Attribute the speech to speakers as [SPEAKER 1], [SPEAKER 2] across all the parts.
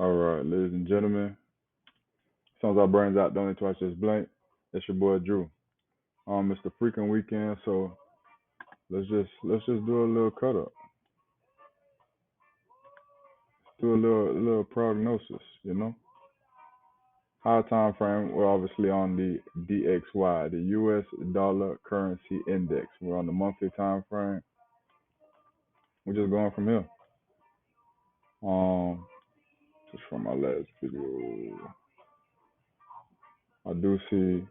[SPEAKER 1] All right, ladies and gentlemen. Sounds our brains out, don't twice just blank. It's your boy Drew. It's the freaking weekend, so let's just do a little cut up. Do a little prognosis, High time frame, we're obviously on the DXY, the US dollar currency index. We're on the monthly time frame. We're just going from here. Um just from my last video. I do see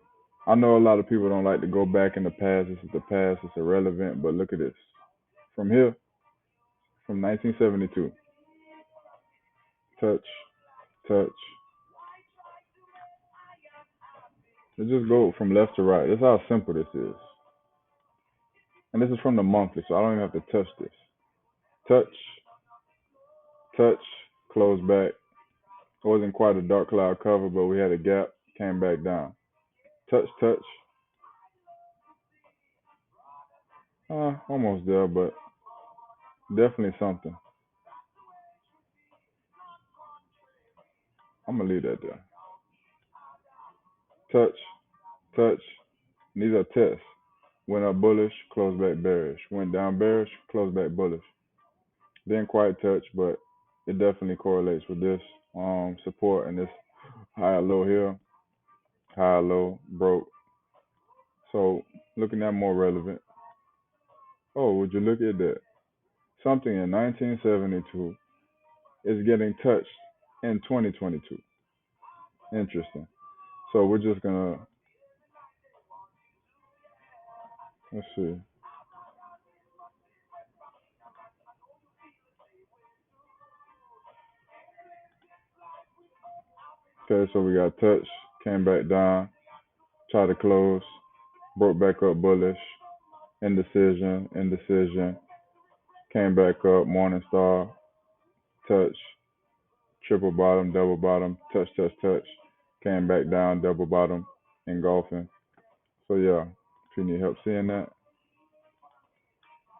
[SPEAKER 1] I know a lot of people don't like to go back in the past. This is the past, it's irrelevant, but look at this. From here, from 1972. Touch, touch. Let's just go from left to right. This is how simple this is. And this is from the monthly, so I don't even have to touch this. Touch, touch, close back. It wasn't quite a dark cloud cover, but we had a gap, came back down. Touch, touch. Almost there, but definitely something. I'm gonna leave that there. Touch, touch. These are tests. Went up bullish, closed back bearish. Went down bearish, closed back bullish. Didn't quite touch, but it definitely correlates with this support and this high low here, high low broke. So looking at more relevant. Oh, would you look at that? Something in 1972 is getting touched in 2022. Interesting. So we're just gonna let's see. Okay, so we got touched, came back down, tried to close, broke back up bullish, indecision, indecision, came back up, morning star, touch, triple bottom, double bottom, touch, touch, touch, came back down, double bottom, engulfing. So yeah, if you need help seeing that,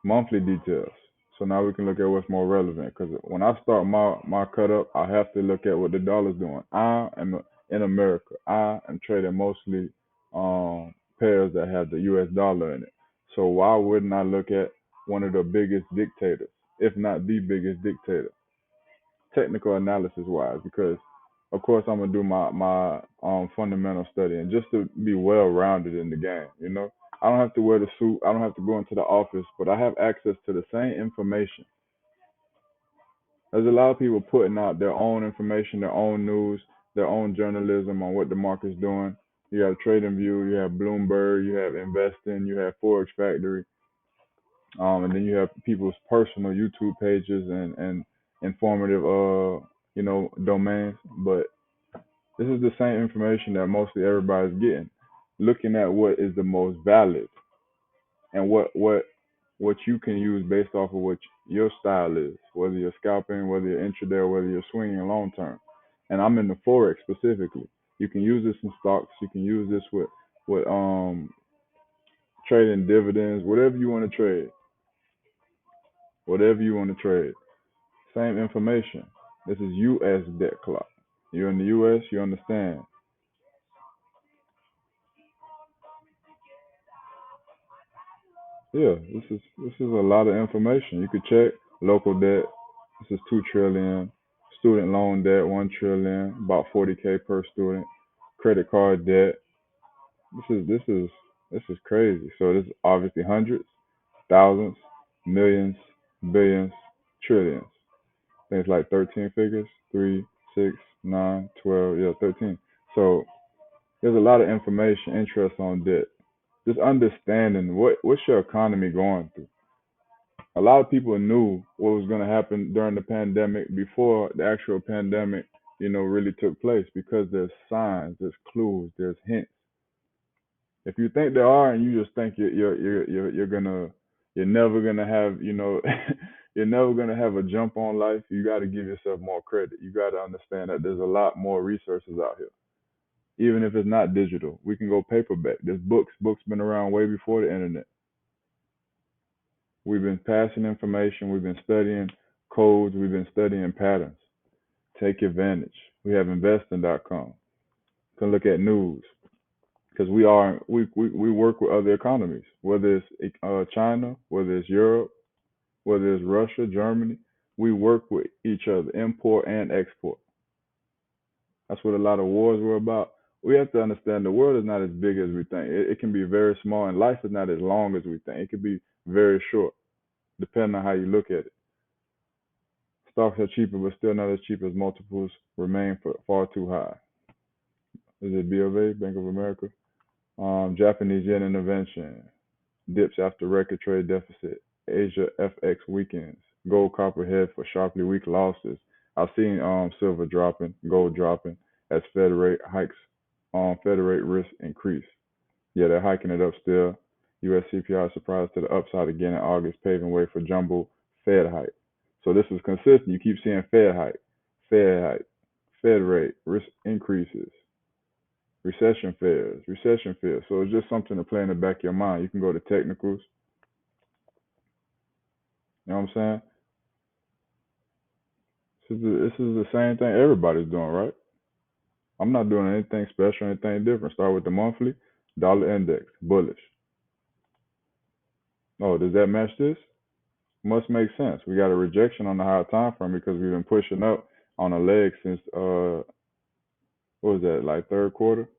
[SPEAKER 1] monthly details. So now we can look at what's more relevant. Because when I start my cut up, I have to look at what the dollar's doing. I am in America. I am trading mostly pairs that have the U.S. dollar in it. So why wouldn't I look at one of the biggest dictators, if not the biggest dictator, technical analysis wise? Because of course I'm gonna do my fundamental study and just to be well rounded in the game. I don't have to wear the suit. I don't have to go into the office, but I have access to the same information. There's a lot of people putting out their own information, their own news, their own journalism on what the market's doing. You have TradingView, you have Bloomberg, you have Investing, you have Forex Factory, and then you have people's personal YouTube pages and informative, domains. But this is the same information that mostly everybody's getting. Looking at what is the most valid and what you can use based off of what your style is, whether you're scalping, whether you're intraday, or whether you're swinging long term. And I'm in the forex specifically. You can use this in stocks. You can use this with trading dividends, whatever you want to trade, whatever you want to trade. Same information. This is U.S. debt clock. You're in the U.S. You understand. Yeah, this is a lot of information. You could check local debt. This is 2 trillion. Student loan debt 1 trillion, about 40K per student. Credit card debt. This is crazy. So this is obviously hundreds, thousands, millions, billions, trillions. Things like 13 figures, 3, 6, 9, 12, yeah, 13. So there's a lot of information, interest on debt. Just understanding what's your economy going through. A lot of people knew what was going to happen during the pandemic before the actual pandemic, really took place because there's signs, there's clues, there's hints. If you think there are, and you just think you're never gonna have, you're never gonna have a jump on life, you got to give yourself more credit. You got to understand that there's a lot more resources out here, even if it's not digital. We can go paperback. There's books. Books been around way before the internet. We've been passing information. We've been studying codes. We've been studying patterns. Take advantage. We have investing.com. You can look at news because we work with other economies, whether it's China, whether it's Europe, whether it's Russia, Germany. We work with each other, import and export. That's what a lot of wars were about. We have to understand the world is not as big as we think. It can be very small, and life is not as long as we think. It can be very short, depending on how you look at it. Stocks are cheaper, but still not as cheap as multiples remain far too high. Is it B of A, Bank of America? Japanese yen intervention dips after record trade deficit. Asia FX weakens. Gold copper head for sharply weak losses. I've seen silver dropping, gold dropping as Fed rate hikes Fed rate risk increase. Yeah, they're hiking it up still. US CPI surprised to the upside again in August, paving way for jumbo Fed hike. So this is consistent. You keep seeing Fed hike, Fed hike, Fed rate, risk increases, recession fears. So it's just something to play in the back of your mind. You can go to technicals. You know what I'm saying? This is the same thing everybody's doing, right? I'm not doing anything special, anything different. Start with the monthly dollar index, bullish. Oh, does that match this? Must make sense. We got a rejection on the higher time frame because we've been pushing up on a leg since what was that, like third quarter?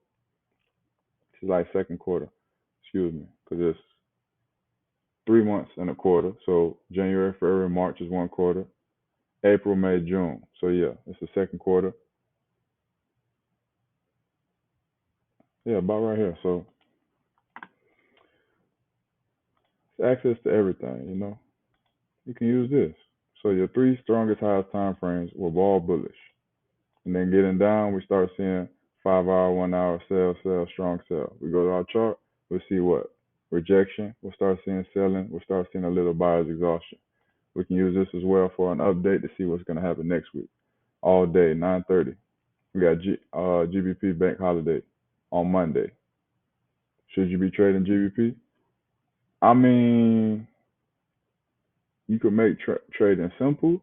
[SPEAKER 1] It's like second quarter. Excuse me, because it's 3 months and a quarter. So January, February, March is one quarter. April, May, June. So yeah, it's the second quarter. Yeah, about right here. So it's access to everything, you know. You can use this. So your three strongest highest time frames were all bullish. And then getting down, we start seeing 5 hour, 1 hour sell, strong sell. We go to our chart, we'll see what? Rejection. We'll start seeing selling. We'll start seeing a little buyer's exhaustion. We can use this as well for an update to see what's going to happen next week. All day, 9:30. We got GBP bank holiday on Monday. Should you be trading GBP? I mean, you could make trading simple,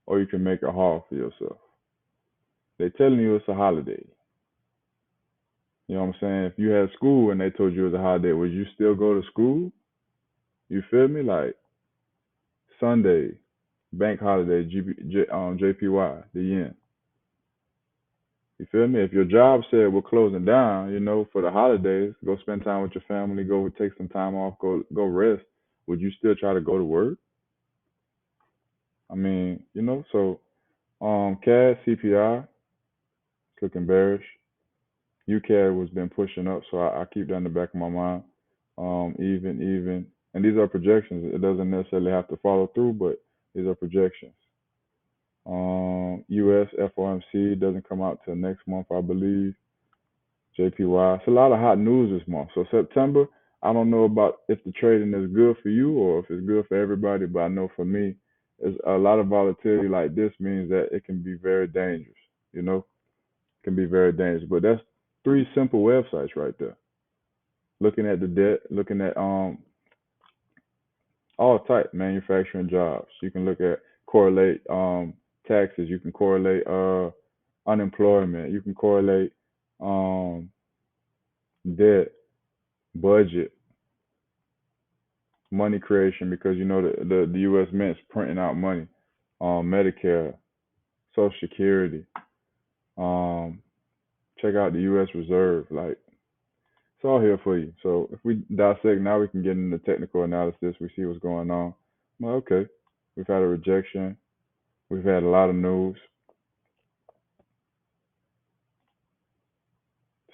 [SPEAKER 1] or you can make it hard for yourself. They're telling you it's a holiday. You know what I'm saying? If you had school and they told you it was a holiday, would you still go to school? You feel me? Like Sunday, bank holiday, JPY, the yen. You feel me? If your job said we're closing down, you know, for the holidays, go spend time with your family, go take some time off, go rest. Would you still try to go to work? I mean, you know, so CAD CPI looking bearish. UCAD was been pushing up, so I keep that in the back of my mind. Even, and these are projections. It doesn't necessarily have to follow through, but these are projections. US FOMC doesn't come out till next month, I believe. JPY. It's a lot of hot news this month. So September, I don't know about if the trading is good for you or if it's good for everybody, but I know for me, it's a lot of volatility like this means that it can be very dangerous. You know, it can be very dangerous. But that's three simple websites right there. Looking at the debt, looking at all type manufacturing jobs. You can look at correlate taxes. You can correlate unemployment. You can correlate debt, budget, money creation because you know the U.S. Mint's printing out money, Medicare, Social Security. Um, check out the U.S. Reserve. Like it's all here for you. So if we dissect now, we can get into technical analysis. We see what's going on. Well, okay, we've had a rejection. We've had a lot of news.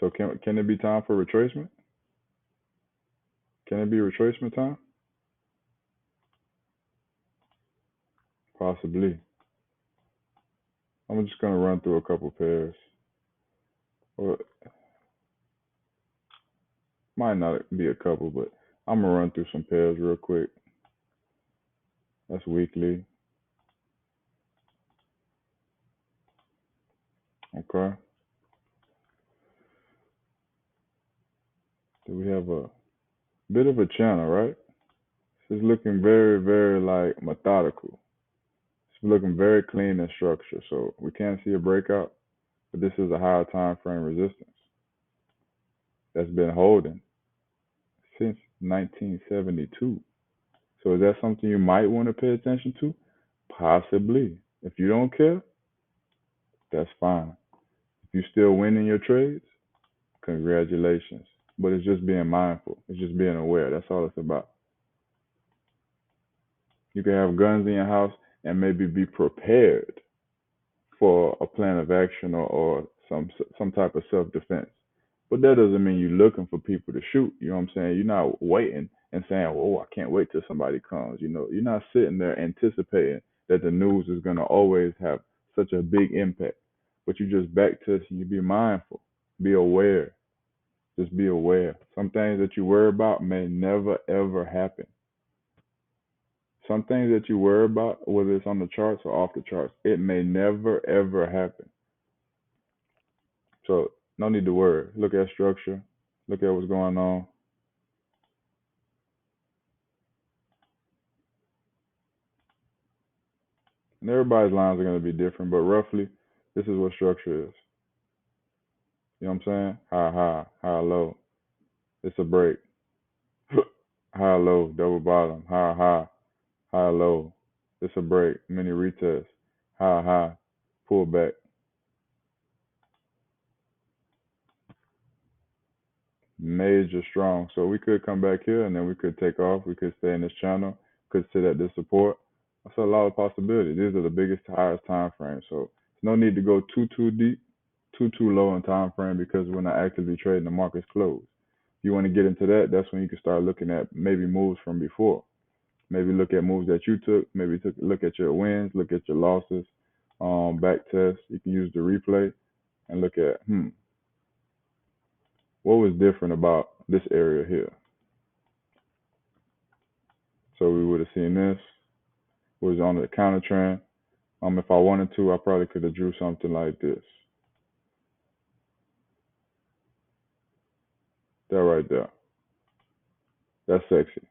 [SPEAKER 1] So can it be time for retracement? Can it be retracement time? Possibly. I'm just gonna run through a couple pairs. Or might not be a couple, but I'm gonna run through some pairs real quick. That's weekly. Okay. So we have a bit of a channel, right? It's looking very, very like methodical. It's looking very clean and structured. So we can't see a breakout, but this is a higher time frame resistance that's been holding since 1972. So is that something you might want to pay attention to? Possibly. If you don't care, that's fine. If you're still winning your trades, congratulations. But it's just being mindful. It's just being aware. That's all it's about. You can have guns in your house and maybe be prepared for a plan of action or some type of self defense. But that doesn't mean you're looking for people to shoot. You know what I'm saying? You're not waiting and saying, "Oh, I can't wait till somebody comes." You know, you're not sitting there anticipating that the news is gonna always have such a big impact. But you just back to you be mindful, be aware, just be aware. Some things that you worry about may never ever happen. Some things that you worry about, whether it's on the charts or off the charts, it may never ever happen. So no need to worry. Look at structure. Look at what's going on. And everybody's lines are going to be different, but roughly, this is what structure is. You know what I'm saying? High, high, high, low. It's a break. High, low, double bottom. High, high, high, low. It's a break. Mini retest. High, high, pull back. Major strong. So we could come back here and then we could take off. We could stay in this channel. Could sit at this support. That's a lot of possibilities. These are the biggest, highest time frames. So no need to go too deep, too low in time frame because we're not actively trading. The market's closed. If you want to get into that, that's when you can start looking at maybe moves from before. Maybe look at moves that you took. Maybe look at your wins, look at your losses, back test. You can use the replay and look at what was different about this area here. So we would have seen this was on the counter trend. If I wanted to, I probably could have drew something like this. That right there. That's sexy,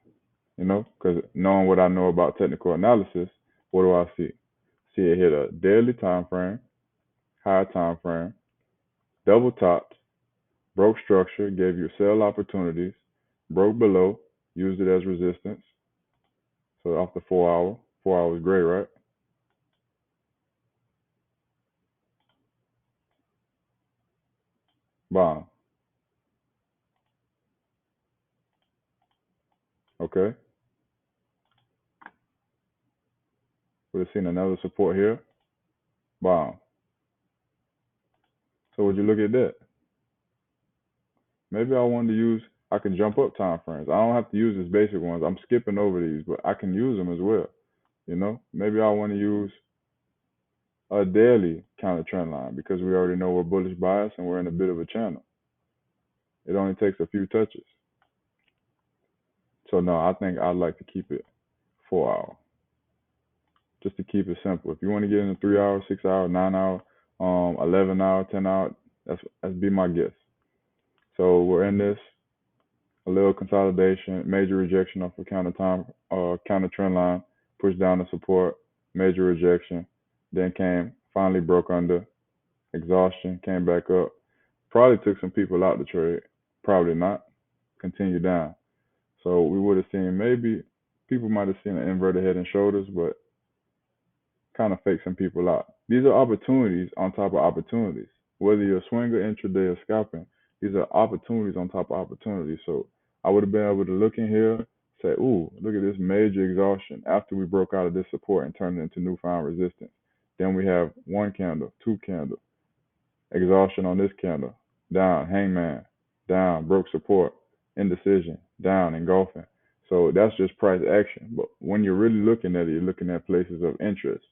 [SPEAKER 1] you know, because knowing what I know about technical analysis, what do I see? See it hit a daily time frame, high time frame, double topped, broke structure, gave you sell opportunities, broke below, used it as resistance. So off the 4 hour, 4 hours gray, right? Bomb. Okay. Would have seen another support here. Bomb. So would you look at that? Maybe I wanted to use, I can jump up time frames. I don't have to use these basic ones. I'm skipping over these, but I can use them as well. You know, maybe I want to use a daily counter trend line because we already know we're bullish bias and we're in a bit of a channel. It only takes a few touches. So no, I think I'd like to keep it 4 hour, just to keep it simple. If you want to get in a 3 hour, 6 hour, 9 hour, 11 hour, 10 hour, that's be my guess. So we're in this a little consolidation, major rejection off the counter trend line, pushed down the support, major rejection, then came, finally broke under, exhaustion, came back up. Probably took some people out the trade, probably not, continue down. So we would have seen maybe people might have seen an inverted head and shoulders, but kind of fake some people out. These are opportunities on top of opportunities. Whether you're a swinger, intraday, or scalping, these are opportunities on top of opportunities. So I would have been able to look in here, say, ooh, look at this major exhaustion after we broke out of this support and turned it into newfound resistance. Then we have one candle, two candle, exhaustion on this candle, down, hangman, down, broke support, indecision, down, engulfing. So that's just price action. But when you're really looking at it, you're looking at places of interest,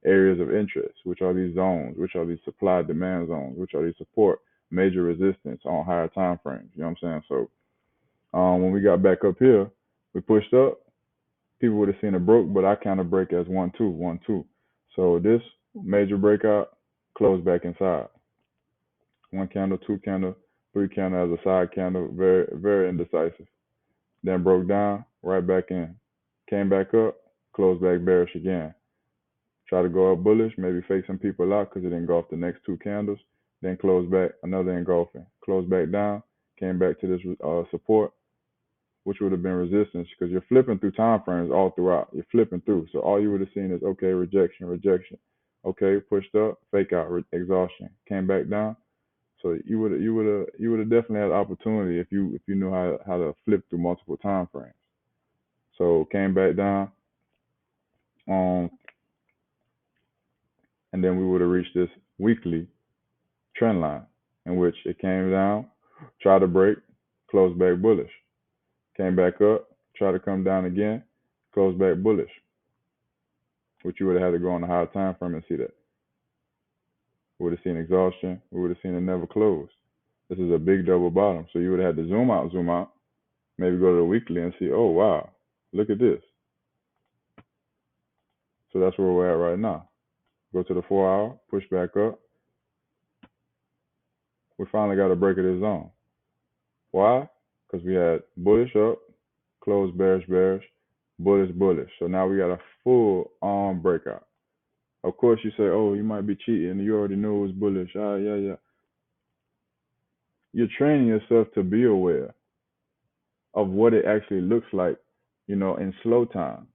[SPEAKER 1] areas of interest, which are these zones, which are these supply demand zones, which are these support, major resistance on higher time frames. You know what I'm saying? So when we got back up here, we pushed up. People would have seen a broke, but I kind of break as 1-2, 1-2. So this major breakout closed back inside. One candle, two candle, three candle as a side candle, very, very indecisive. Then broke down, right back in. Came back up, closed back bearish again. Try to go up bullish, maybe fake some people out because it engulfed the next two candles, then close back, another engulfing. Close back down, came back to this support, which would have been resistance because you're flipping through time frames all throughout. You're flipping through. So all you would have seen is, okay, rejection, rejection. Okay, pushed up, fake out, exhaustion. Came back down. So you would have definitely had opportunity if you knew how to flip through multiple time frames. So came back down, um, and then we would have reached this weekly trend line in which it came down, tried to break, closed back bullish, came back up, tried to come down again, closed back bullish, which you would have had to go on a higher time frame and see that. We would have seen exhaustion. We would have seen it never close. This is a big double bottom. So you would have had to zoom out, maybe go to the weekly and see, oh, wow, look at this. So that's where we're at right now. Go to the 4 hour, push back up. We finally got a break of this zone. Why? Because we had bullish up, close bearish, bearish, bullish, bullish. So now we got a full on breakout. Of course, you say, oh, you might be cheating. You already knew it was bullish. Ah, yeah, yeah. You're training yourself to be aware of what it actually looks like, in slow time.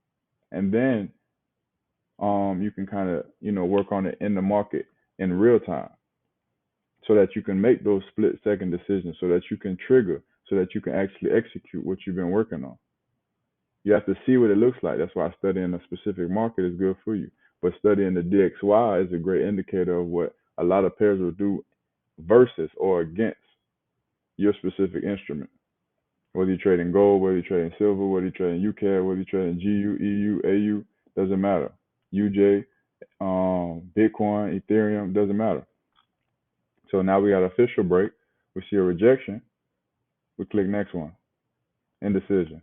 [SPEAKER 1] And then you can kind of, work on it in the market in real time so that you can make those split second decisions, so that you can trigger, so that you can actually execute what you've been working on. You have to see what it looks like. That's why studying a specific market is good for you. But studying the DXY is a great indicator of what a lot of pairs will do versus or against your specific instrument. Whether you're trading gold, whether you're trading silver, whether you're trading UCAD, whether you're trading GU, EU, AU, doesn't matter. UJ, Bitcoin, Ethereum, doesn't matter. So now we got an official break. We see a rejection. We click next one. Indecision.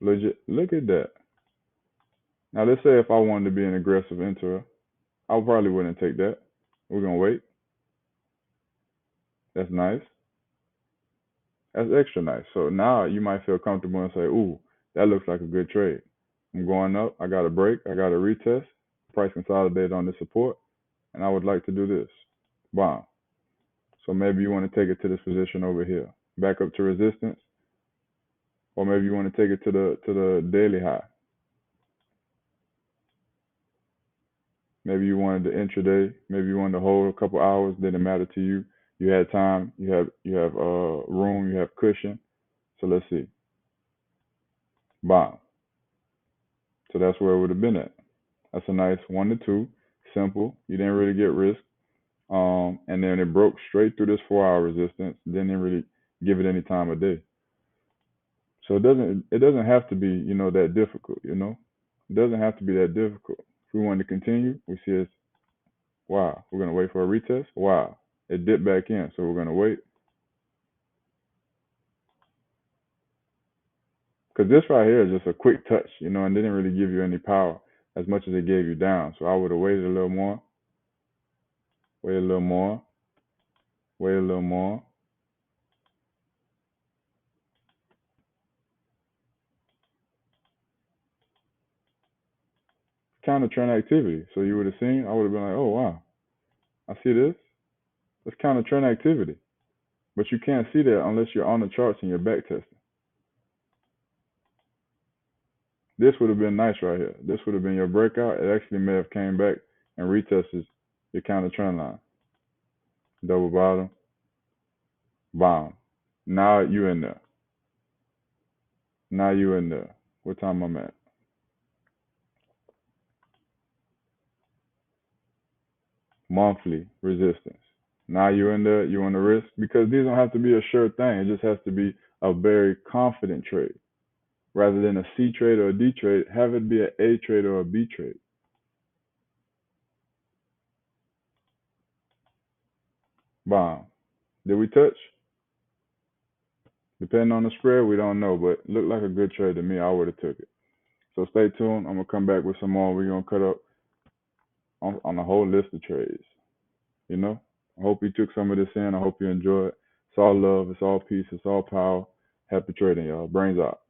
[SPEAKER 1] Legit. Look at that. Now let's say if I wanted to be an aggressive enterer, I probably wouldn't take that. We're gonna wait. That's nice. That's extra nice. So now you might feel comfortable and say, ooh, that looks like a good trade. I'm going up. I got a break. I got a retest. Price consolidated on this support, and I would like to do this. Bomb. So maybe you want to take it to this position over here, back up to resistance, or maybe you want to take it to the daily high. Maybe you wanted the intraday. Maybe you wanted to hold a couple hours. Didn't matter to you. You had time. You have room. You have cushion. So let's see. Bomb. So that's where it would have been at. That's a nice 1 to 2, simple. You didn't really get risk. And then it broke straight through this 4 hour resistance. Didn't really give it any time of day. So it doesn't have to be, that difficult, It doesn't have to be that difficult. If we want to continue, we see it's wow. We're gonna wait for a retest. Wow. It dipped back in, so we're gonna wait. Because this right here is just a quick touch, and didn't really give you any power as much as it gave you down. So I would have waited a little more, wait a little more, wait a little more. Counter trend activity. So you would have seen, I would have been like, oh wow, I see this. That's counter trend activity. But you can't see that unless you're on the charts and you're back testing. This would have been nice right here. This would have been your breakout. It actually may have came back and retested your counter trend line. Double bottom, bomb. Now you in there. Now you in there. What time I'm at? Monthly resistance. Now you in there. You on the risk because these don't have to be a sure thing. It just has to be a very confident trade rather than a C trade or a D trade. Have it be an A trade or a B trade. Bomb. Did we touch? Depending on the spread, we don't know, but looked like a good trade to me. I would have took it. So stay tuned. I'm gonna come back with some more. We're gonna cut up on a whole list of trades. I hope you took some of this in. I hope you enjoyed. It's all love. It's all peace. It's all power. Happy trading, y'all. Brains out.